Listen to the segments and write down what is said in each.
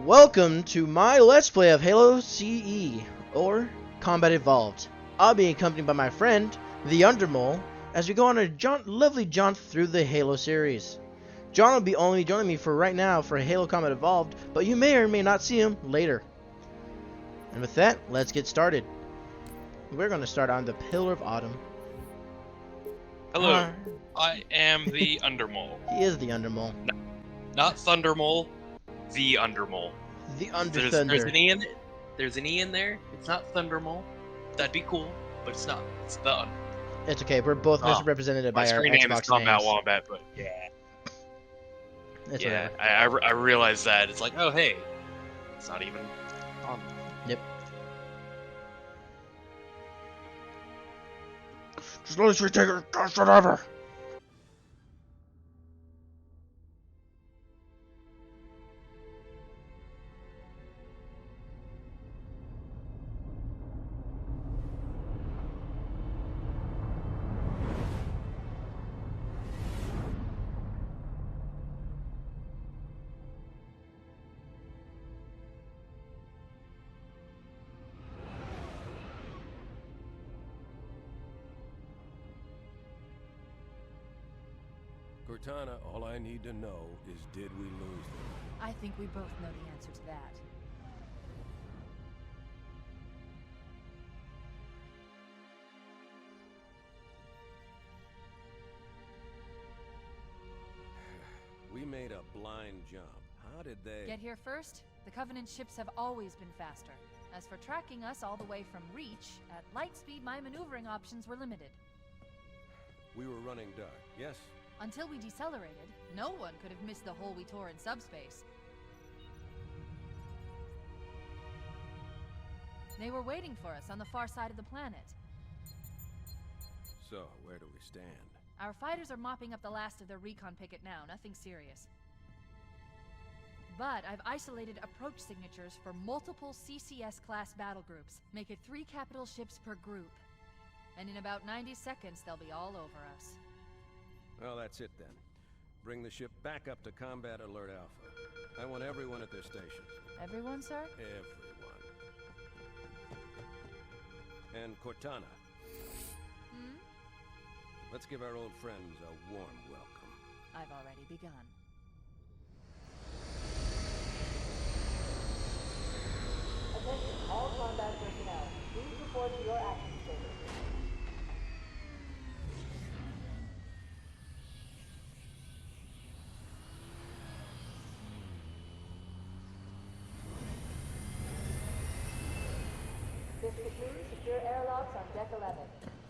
Welcome to my Let's Play of Halo CE, or Combat Evolved. I'll be accompanied by my friend, the Undermole, as we go on a lovely jaunt through the Halo series. John will be only joining me for right now for Halo Combat Evolved, but you may or may not see him later. And with that, let's get started. We're going to start on the Pillar of Autumn. Hello, I am the Undermole. He is the Undermole. Not Thundermole, the Undermole. The Underthunder. There's an E in it. There's an E in there. It's not Thundermole. That'd be cool, but it's not. It's the Under. It's okay. We're both misrepresented by our screen name is Xbox Combat names. Wombat, but yeah. It's yeah, whatever. I realized that. It's like, oh hey, it's not even on. Yep. Just let us retake it, gosh, whatever. Cortana, all I need to know is, did we lose them? I think we both know the answer to that. We made a blind jump. How did they... Get here first? The Covenant ships have always been faster. As for tracking us all the way from Reach, at light speed my maneuvering options were limited. We were running dark, yes? Until we decelerated, no one could have missed the hole we tore in subspace. They were waiting for us on the far side of the planet. So, where do we stand? Our fighters are mopping up the last of their recon picket now, nothing serious. But I've isolated approach signatures for multiple CCS-class battle groups. Make it 3 capital ships per group. And in about 90 seconds, they'll be all over us. Well, that's it then. Bring the ship back up to Combat Alert Alpha. I want everyone at their stations. Everyone, sir? Everyone. And Cortana. Hmm? Let's give our old friends a warm welcome. I've already begun. Attention all combat personnel. Please report to your action stations. This platoon, secure airlocks on deck 11.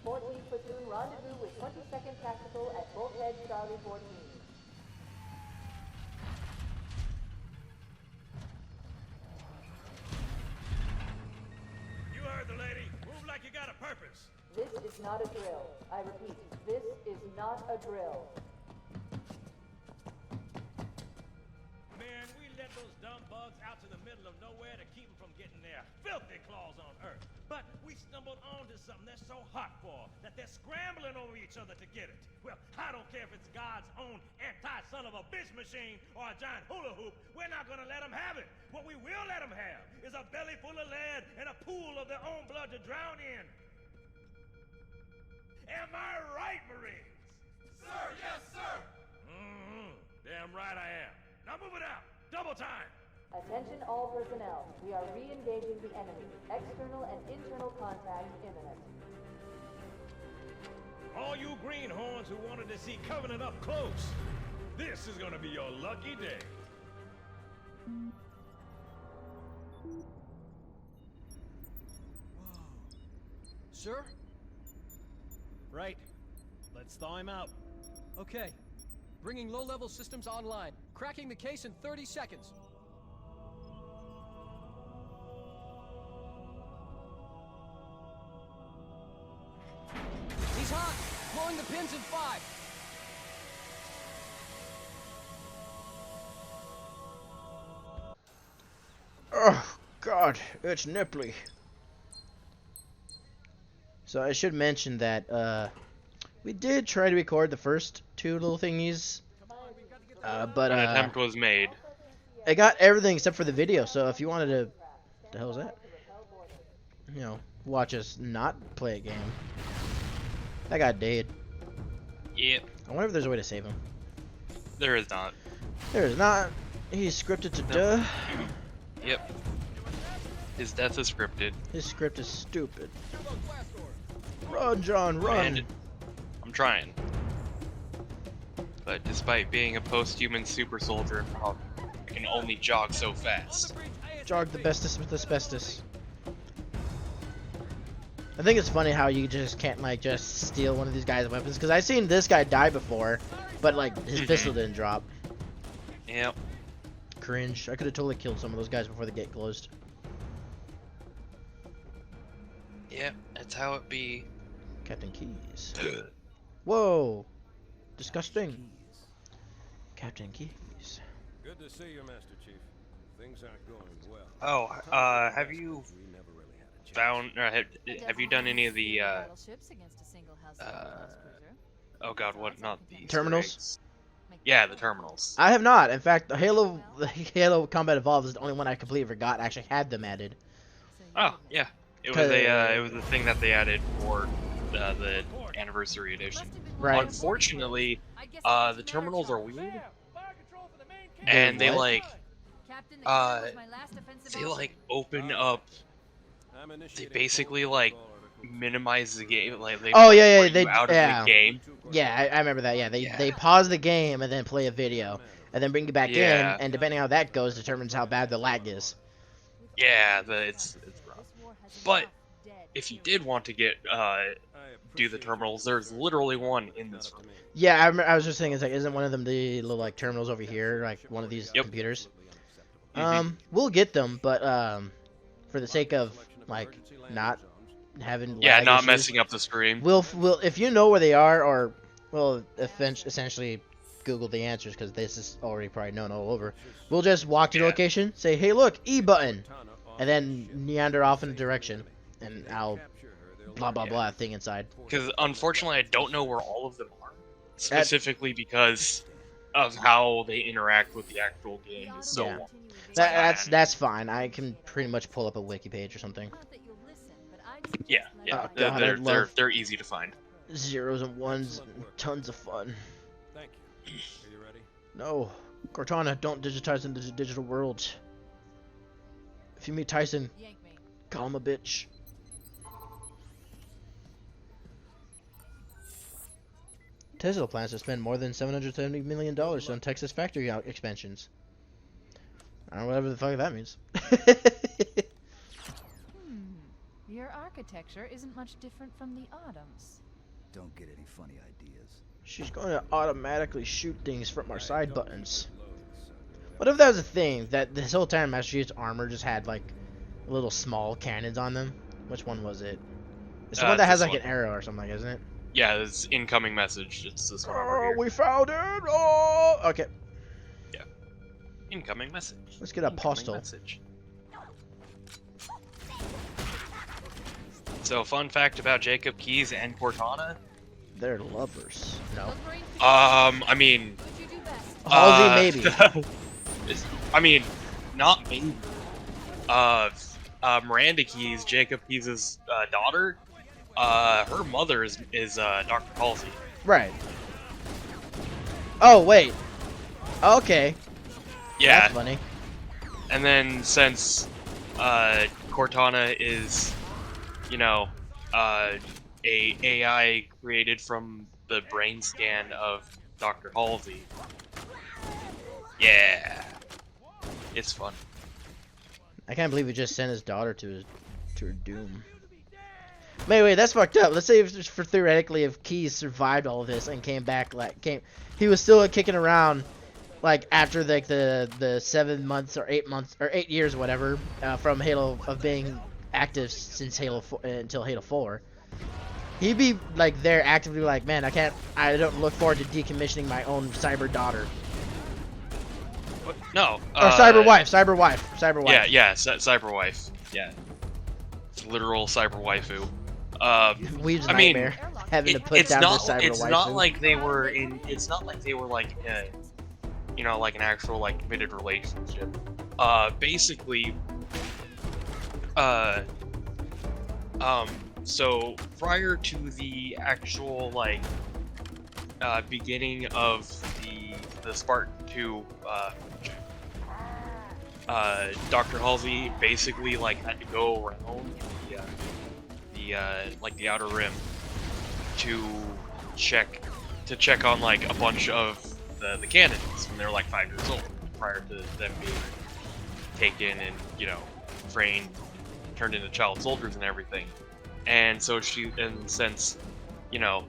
14th platoon rendezvous with 22nd Tactical at Bulkhead Charlie 14. You heard the lady. Move like you got a purpose. This is not a drill. I repeat, this is not a drill. Man, we let those dumb bugs out to the middle of nowhere to keep them from getting their filthy claws on Earth. But we stumbled onto something they're so hot for that they're scrambling over each other to get it. Well, I don't care if it's God's own anti-son of a bitch machine or a giant hula hoop. We're not gonna let them have it. What we will let them have is a belly full of lead and a pool of their own blood to drown in. Am I right, Marines? Sir, yes, sir. Damn right I am. Now move it out. Double time. Attention all personnel. We are re-engaging the enemy. External and internal contact imminent. All you greenhorns who wanted to see Covenant up close, this is gonna be your lucky day. Sir? Right. Let's thaw him out. Okay. Bringing low-level systems online. Cracking the case in 30 seconds. He's hot! Blowing the pins in 5. Oh, God, it's nipply. So I should mention that, we did try to record the first 2 little thingies, but An attempt was made. It got everything except for the video. So if you wanted to, the hell is that? You know, watch us not play a game. That guy dead. Yep. I wonder if there's a way to save him. There is not. There is not. He's scripted to die. Yep. His death is scripted. His script is stupid. Run, John, run. And I'm trying. But despite being a post-human super soldier, I can only jog so fast. Jog the bestest with asbestos. I think it's funny how you just can't like just steal one of these guys' weapons, because I've seen this guy die before, but like his pistol didn't drop. Yep. Cringe. I could have totally killed some of those guys before the gate closed. Yep, that's how it be. Captain Keys. Whoa. Disgusting. Captain Keys. Good to see you, Master Chief. Things aren't going well. Oh, have you We never really had a chance. found, have you done any of the, Battleships against a single house cruiser. oh god, what, not the Terminals? Easter eggs. Yeah, the terminals. I have not. In fact, the Halo Combat Evolved is the only one I completely forgot actually had them added. Oh, yeah. It was a thing that they added for the anniversary edition. Right. Unfortunately, the terminals are weird, and they what? like open up. They basically like minimize the game, like they Oh, yeah, bring they- you out yeah. of the game. Yeah, I remember that. Yeah, they Yeah. pause the game and then play a video, and then bring you back Yeah. in, and depending on how that goes, determines how bad the lag is. Yeah, it's rough. But if you did want to get do the terminals, there's literally one in this room. Yeah, I was just saying, it's like, isn't one of them the little like terminals over here, like one of these Yep. computers? Mhm. We'll get them, but for the sake of like not having Yeah, lag not issues, messing up the screen. We'll if you know where they are, or well, essentially Google the answers, because this is already probably known all over. We'll just walk to the Yeah. location, say, hey, look, E button, and then meander off in a direction, and I'll blah blah blah thing inside. Because unfortunately, I don't know where all of them are, specifically because of how they interact with the actual game. Is so Yeah. long. That's fine. I can pretty much pull up a wiki page or something. Yeah, yeah. Oh, God, I love- They're easy to find. Zeros and ones, and tons of fun. Thank you. Are you ready? No, Cortana, don't digitize into the digital world. If you meet Tyson, call him a bitch. Tesla plans to spend more than $770 million on Texas factory expansions. I don't know whatever the fuck that means. Your architecture isn't much different from the Autumn's. Don't get any funny ideas. She's going to automatically shoot things from our side buttons. What if that was a thing, that this whole time Master Chief's armor just had like little small cannons on them? Which one was it? It's the one that has this like one. an arrow or something, like, isn't it? Yeah, it's incoming message. It's this one over Oh, here. we found it! Oh, okay. Incoming message. Let's get a Incoming postal. message. So, fun fact about Jacob Keyes and Cortana. They're lovers. No. I mean, Halsey, maybe. I mean, not maybe. Miranda Keyes, Jacob Keyes' daughter. Her mother is Dr. Halsey. Right. Oh, wait. Okay. Yeah. That's funny. And then since Cortana is, you know, a AI created from the brain scan of Dr. Halsey. Yeah. It's fun. I can't believe he just sent his daughter to her doom. Wait, that's fucked up. Let's say if, for theoretically, if Keyes survived all of this and came back, he was still kicking around, like after like the 7 months or 8 months or 8 years, whatever, from Halo of being active since Halo 4, until Halo 4. He'd be like there actively, like, man, I don't look forward to decommissioning my own cyber daughter. No. Or cyber wife. Yeah, cyber wife. Yeah. It's literal cyber waifu. Weeb's I mean, nightmare, having to put it's down not. the cyber It's waifu. not like they were in. It's not like they were like you know, like an actual like committed relationship. Basically, so prior to the actual like beginning of the Spartan 2, Dr. Halsey basically like had to go around the outer rim to check on like a bunch of the candidates when they're like 5 years old, prior to them being taken and, you know, trained, turned into child soldiers and everything. And so since, you know,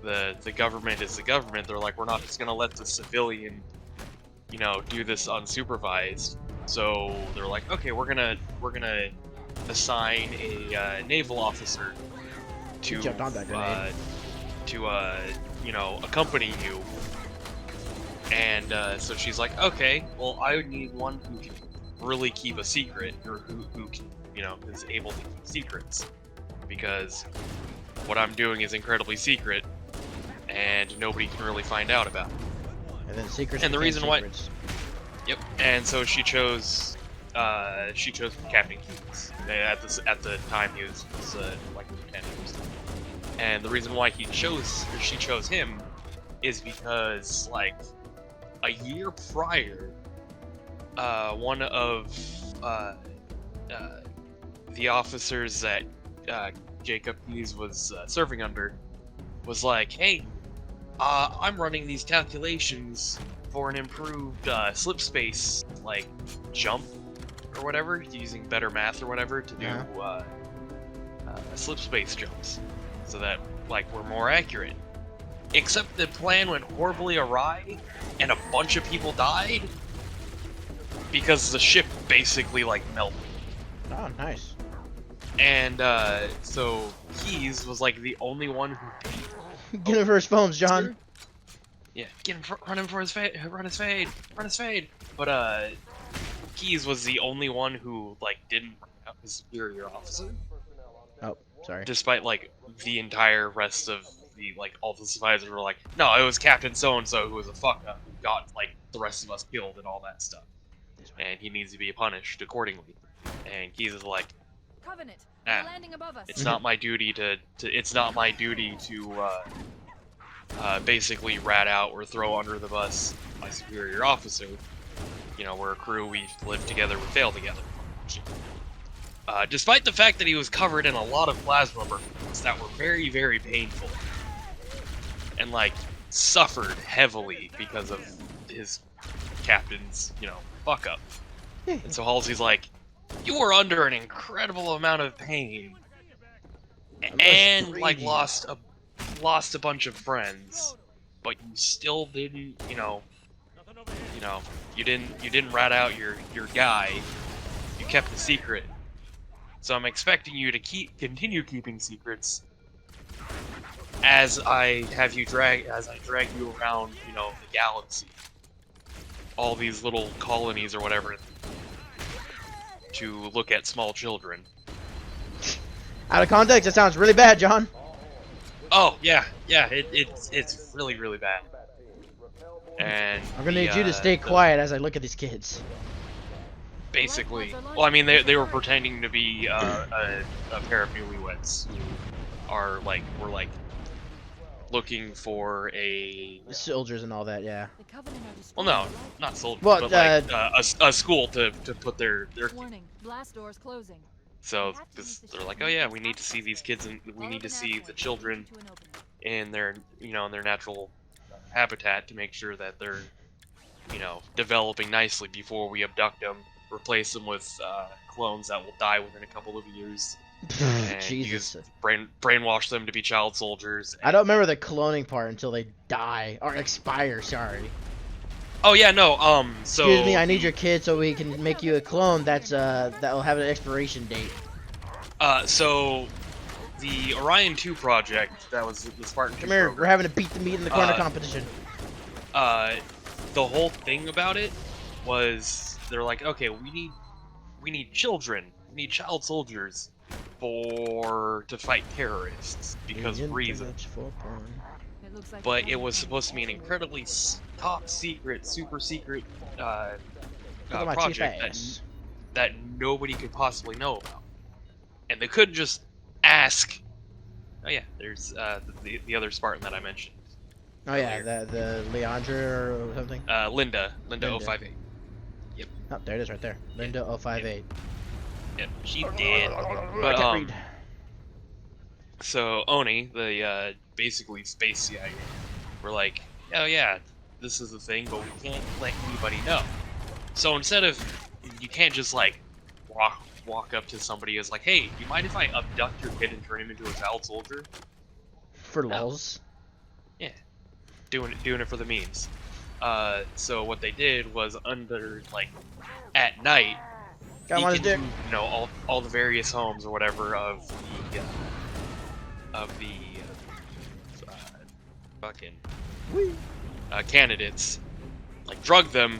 the government is the government, they're like, we're not just gonna let the civilian, you know, do this unsupervised. So they're like, okay, we're gonna assign a naval officer to you know, accompany you. And so she's like, okay, well, I would need one who can really keep a secret, or who can, you know, is able to keep secrets, because what I'm doing is incredibly secret, and nobody can really find out about it. And then secrets. And the reason secrets. Yep. And so she chose Captain Keyes. At the time he was like a lieutenant. And the reason why she chose him is because like a year prior, one of the officers that Jacob Keyes was serving under was like, hey, I'm running these calculations for an improved slip space, like, jump or whatever, using better math or whatever to do slip space jumps, so that, like, we're more accurate. Except the plan went horribly awry, and a bunch of people died, because the ship basically, like, melted. Oh, nice. And, so Keyes was, like, the only one who didn't. Get him for his phones, John. Yeah, run him for his fade, run his fade. But Keyes was the only one who like didn't bring out his superior officer. Oh, sorry. Despite like the entire rest of the like all the survivors were like, no, it was Captain So and So who was a fuck up who got like the rest of us killed and all that stuff, and he needs to be punished accordingly. And Keyes is like, Covenant, nah, they're landing above us. it's not my duty to basically rat out or throw under the bus my superior officer. You know, we're a crew, we live together, we fail together. Despite the fact that he was covered in a lot of plasma burns that were very, very painful, and like suffered heavily because of his captain's, you know, fuck up. And so Halsey's like, you were under an incredible amount of pain, and like lost a bunch of friends, but you still didn't, you know, you didn't rat out your guy. You kept the secret. So I'm expecting you to continue keeping secrets as I drag you around, you know, the galaxy, all these little colonies or whatever, to look at small children. Out of context, it sounds really bad, John. Oh yeah, it's really, really bad. And I'm gonna need you to stay quiet as I look at these kids. Basically, well, I mean, they were pretending to be a pair of newlyweds who are like, were like looking for a soldiers and all that, yeah. Well, no, not soldiers, well, but like a school to put their Warning, blast doors closing. So they're like, oh yeah, we need to see these kids, and we need to see the children in their, you know, in their natural habitat to make sure that they're, you know, developing nicely before we abduct them, replace them with clones that will die within a couple of years, and Jesus. brainwash them to be child soldiers. I don't remember the cloning part until they die or expire. Sorry. Oh yeah, no. So excuse me, I need your kid so we can make you a clone that's that will have an expiration date. So the Orion 2 project, that was the Spartan 2 Come here, program, we're having to beat the meat in the corner competition. The whole thing about it was they're like, okay, we need children, we need child soldiers to fight terrorists because reasons. but it was supposed to be an incredibly top secret, super secret Look at my cheap project ass. that nobody could possibly know about. And they couldn't just ask. Oh yeah, there's the other Spartan that I mentioned. Oh yeah, earlier. the Leandra or something. Linda 058. Yep. Oh, there it is right there. Linda 058. Yep, she did. I But can't read. so Oni, the basically space CIA, were like, oh yeah, this is the thing, but we can't let anybody know. So instead of, you can't just like walk up to somebody who's like, hey, do you mind if I abduct your kid and turn him into a child soldier? For lulz. Yeah, doing it for the memes. So what they did was at night, Got him on his dick. you know, all the various homes or whatever of the fucking candidates, like drug them,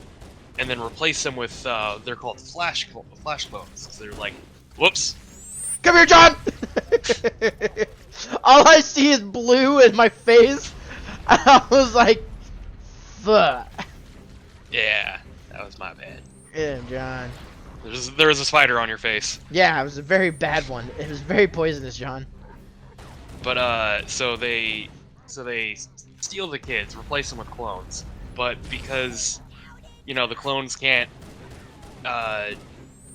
and then replace them with they're called flash clones. So they're like, whoops. Come here, John! All I see is blue in my face. I was like, fuck. Yeah, that was my bad. Yeah, John. There was a spider on your face. Yeah, it was a very bad one. It was very poisonous, John. But so they steal the kids, replace them with clones. But because the clones can't,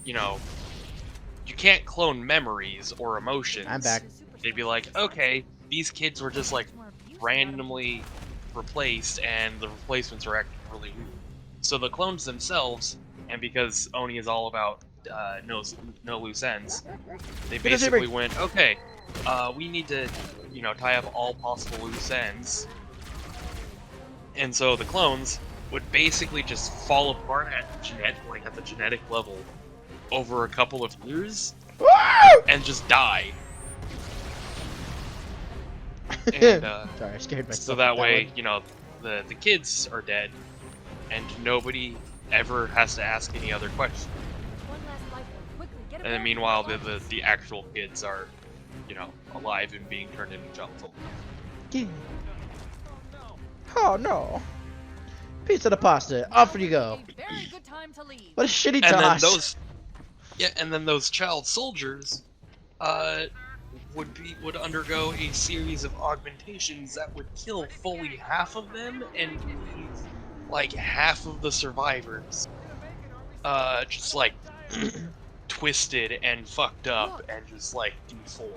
you can't clone memories or emotions. I'm back. They'd be like, okay, these kids were just like randomly replaced, and the replacements are acting really weird. So the clones themselves, and because Oni is all about no loose ends, they basically went, okay, we need to, tie up all possible loose ends. And so the clones would basically just fall apart at the genetic level over a couple of years and just die. And, sorry, I scared myself. so that way, the kids are dead, and nobody ever has to ask any other questions. And then meanwhile, the actual kids are, alive and being turned into child soldiers. Oh no! Pizza to pasta. Off you go. Very good time to leave. What a shitty And toss. then those child soldiers, would undergo a series of augmentations that would kill fully half of them and leave like half of the survivors, just like twisted and fucked up and just like deformed,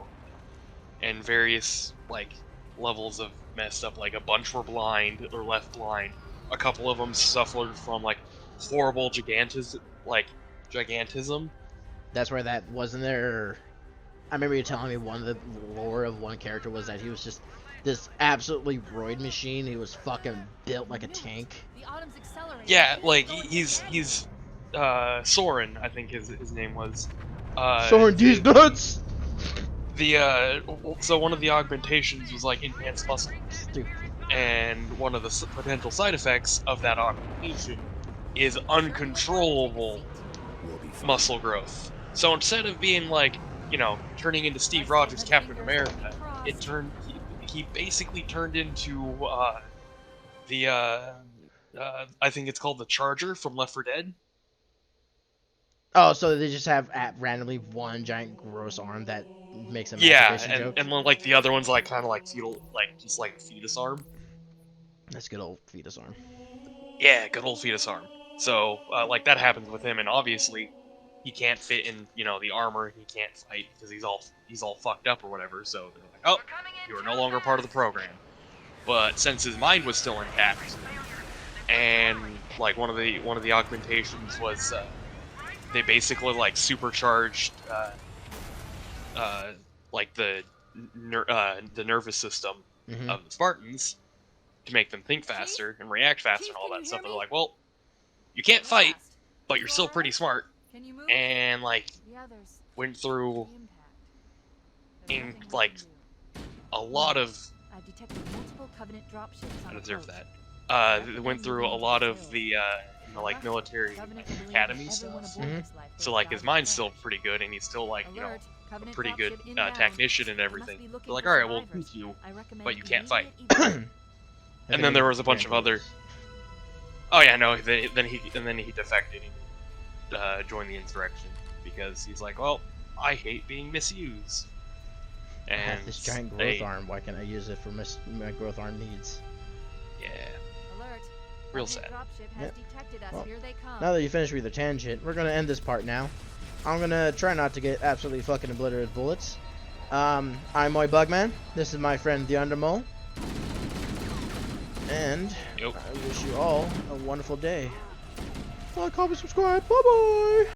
and various like levels of messed up. Like a bunch were blind or left blind. A couple of them suffered from like horrible gigantism. That's where that wasn't there. I remember you telling me one of the lore of one character was that he was just this absolutely roid machine. He was fucking built like a tank. Yeah, like he's Soren, I think his name was. Soren these nuts. So one of the augmentations was like enhanced muscle. Stupid. And one of the potential side effects of that augmentation is uncontrollable muscle growth. So instead of being like, turning into Steve Rogers, Captain America, he basically turned into I think it's called the Charger from Left 4 Dead. Oh, so they just have randomly one giant gross arm that makes a masturbation joke? and then like the other one's like kind of like fetal, like just like fetus arm. That's good old fetus arm. Yeah, good old fetus arm. So like that happens with him, and obviously he can't fit in the armor. He can't fight because he's all fucked up or whatever. So they're like, oh, you are no longer part of the program. But since his mind was still intact, and like one of the augmentations was they basically like supercharged like the nervous system of the Spartans to make them think faster and react faster and all that stuff. They're like, well, you can't fight, but you're still pretty smart, and like went through in like a lot of. I deserve that. Went through a lot of the like military academy stuff. So like his mind's still pretty good, and he's still like a pretty good technician and everything. They're like, all right, we'll teach you, but you can't fight. And then there was a bunch of other. Oh yeah, no. Then he defected and joined the insurrection because he's like, well, I hate being misused. I And have this giant growth arm. Why can't I use it for my growth arm needs? Yeah. Alert. Real Friendly sad. dropship has Yep. detected us. Well, Here they come. Now that you finished with the tangent, we're gonna end this part now. I'm gonna try not to get absolutely fucking obliterated with bullets. I'm Moy Bugman. This is my friend the Undermole. And Yep. I wish you all a wonderful day. Like, comment, subscribe. Bye bye.